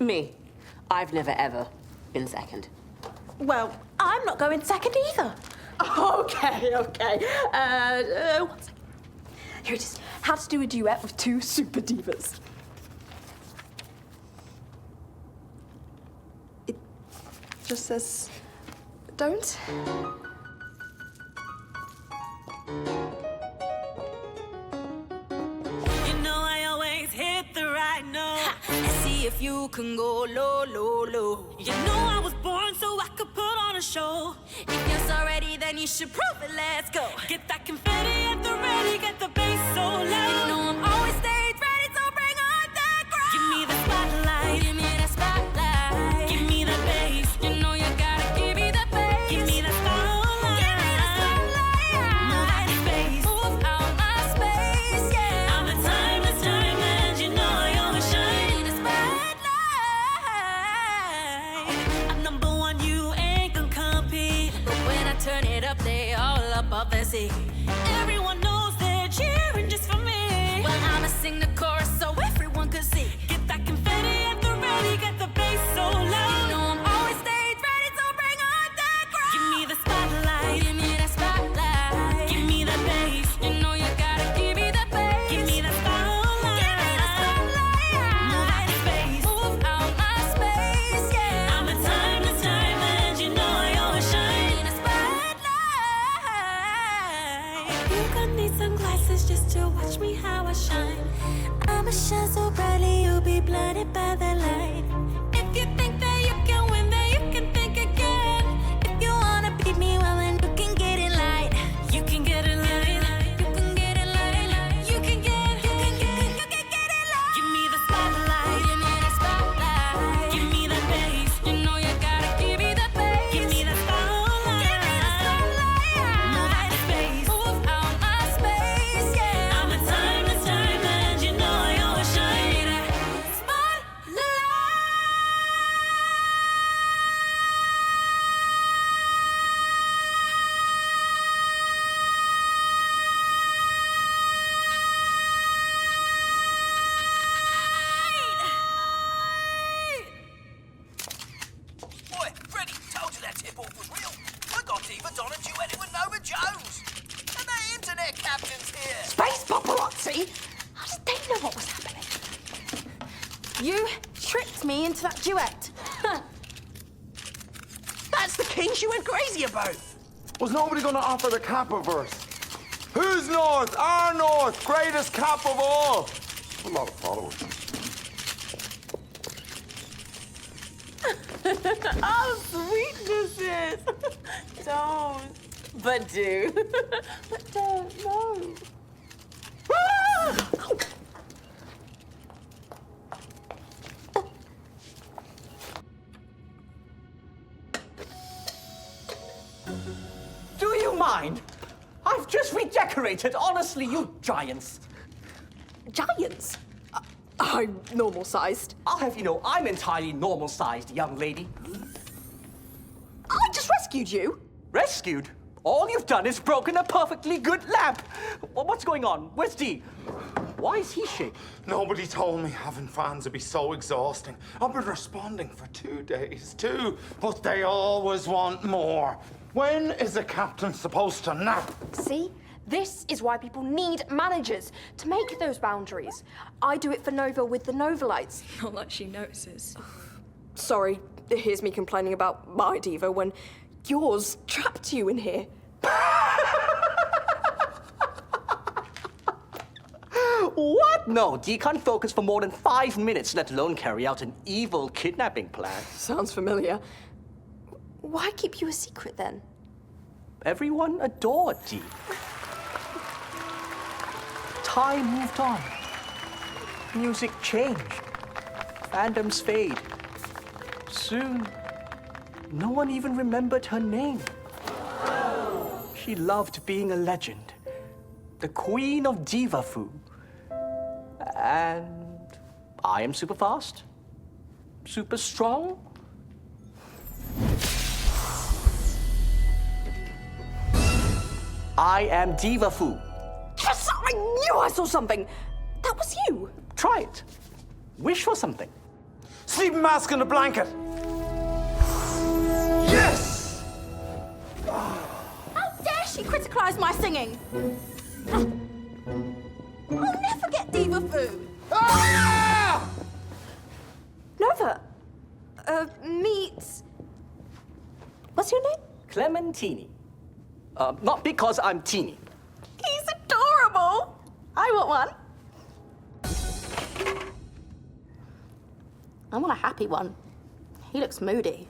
Me. I've never, ever been second. Well, I'm not going second either. Okay. 1 second. Here it is. How to do a duet with 2 super divas. It just says, don't. You know I always hit the right note. Let's see if you can go low, low, low. You know I was born so I could put on a show. If you're so ready, then you should prove it. Let's go. Get that confetti at the ready, get the bass so loud. You know I'm always stage ready, so bring on that crowd. Give me the spotlight, give me the spotlight. Give me the bass, you know you gotta give me the bass. Give me the spotlight, give me the spotlight. Move that space, move out my space, yeah. I'm a timeless diamond, you know I always shine. Give me the spotlight. I'm number 1, you ain't gonna compete. But when I turn it up, they all up their seat. Everyone knows they're cheering just for me. Well, I'ma sing the chorus so everyone can see. Get that confetti at the ready, get the bass so loud. You know I'm always stage ready, so bring on that crowd. Give me the spotlight, give me the spotlight. Give me the bass, you know you gotta give me the bass. Give me the spotlight, give me the spotlight. Move that space, move out my space, yeah. I'm a timeless diamond, you know I always shine. Give me the spotlight. You gon' need sunglasses just to watch me how I shine. I'ma shine so brightly you'll be blinded by the light. If you think that you can win, then you can think again. If you wanna beat me, well then you can get in line. You can get in line. You can get in line. You can get in line. Give me the spotlight. Give me the spotlight. Give me the bass. You know you gotta give me the bass. Give me the spotlight. Give me the spotlight. Move that space. Move out my space, yeah. I'm a timeless diamond, you know I always shine. Spotlight. Boy, Freddie, told you that tip-off was real. I got Diva Donna duetting with Nova Jones. And the internet captain's here. Space paparazzi? How did they know what was happening? You tricked me into that duet. That's the king she went crazy about. Was nobody going to offer the cap of verse? Who's North? Our North, greatest cap of all. A lot of followers. Oh, sweetnesses. Don't. But do. But don't, no. Do you mind? I've just redecorated. Honestly, you giants. Giants? I'm normal-sized. I'll have you know, I'm entirely normal-sized, young lady. I just rescued you. Rescued? All you've done is broken a perfectly good lamp. Well, what's going on? Where's Dee? Why is he shaking? Nobody told me having fans would be so exhausting. I've been responding for 2 days, too. But they always want more. When is the captain supposed to nap? See? This is why people need managers, to make those boundaries. I do it for Nova with the Nova lights. Not like she notices. Sorry, here's me complaining about my diva when yours trapped you in here. What? No, Dee can't focus for more than 5 minutes, let alone carry out an evil kidnapping plan. Sounds familiar. Why keep you a secret then? Everyone adored Dee. Time moved on. Music changed. Fandoms fade. Soon, no one even remembered her name. She loved being a legend. The queen of Diva Fu. And I am super fast. Super strong. I am Diva Fu. Yes, I knew I saw something. That was you. Try it. Wish for something. Sleeping mask and a blanket. Yes! How dare she criticise my singing? I'll never get Diva Fu. Ah! Nova, meet... What's your name? Clementini. Not because I'm teeny. He's adorable. I want one. I want a happy one. He looks moody.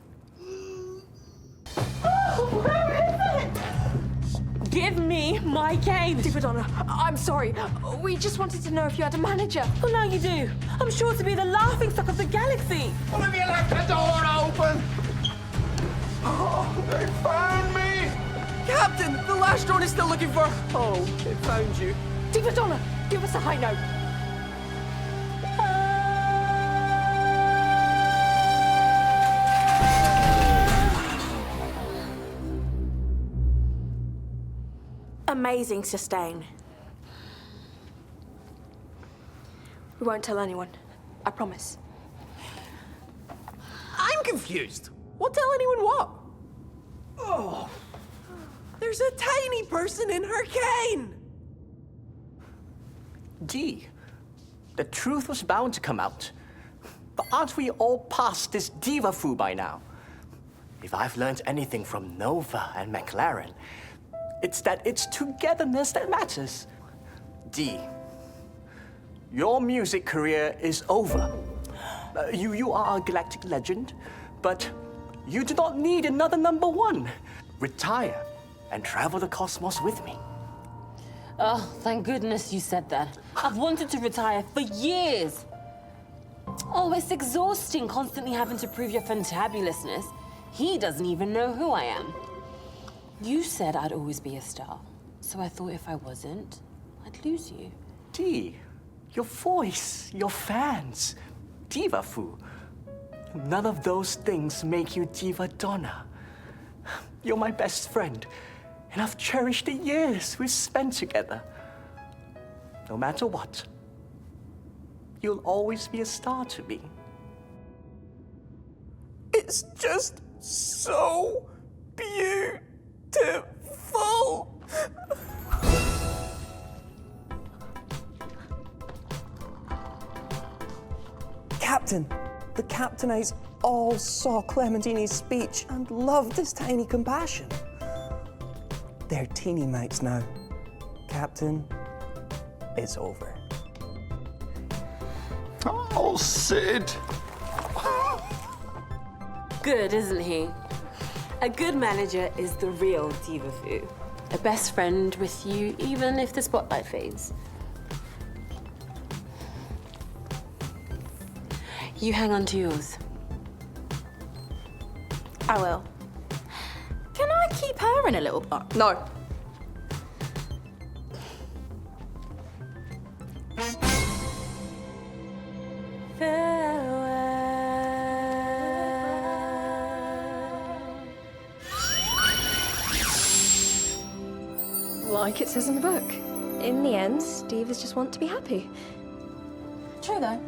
Give me my cane. Diva Donna, I'm sorry. We just wanted to know if you had a manager. Well, now you do. I'm sure to be the laughingstock of the galaxy. Well, have you left the door open? Oh, they found me! Captain, the last drone is still looking for... Oh, it found you. Diva Donna, give us a high note. Amazing sustain. We won't tell anyone. I promise. I'm confused. Won't tell anyone what? Oh, there's a tiny person in her cane. Dee, the truth was bound to come out. But aren't we all past this Diva Fu by now? If I've learned anything from Nova and McLaren, it's that it's togetherness that matters. Dee, your music career is over. You are a galactic legend, but you do not need another #1. Retire and travel the cosmos with me. Oh, thank goodness you said that. I've wanted to retire for years. Oh, it's exhausting constantly having to prove your fantabulousness. He doesn't even know who I am. You said I'd always be a star, so I thought if I wasn't, I'd lose you. Dee, your voice, your fans, Diva Fu. None of those things make you Diva Donna. You're my best friend, and I've cherished the years we've spent together. No matter what, you'll always be a star to me. It's just so beautiful. Captain, the Captainites all saw Clementini's speech and loved his tiny compassion. They're teeny mates now. Captain, it's over. Oh, Sid. Good, isn't he? A good manager is the real Diva Fu. A best friend with you, even if the spotlight fades. You hang on to yours. I will. Can I keep her in a little box? No. Like it says in the book. In the end, divas just want to be happy. True though.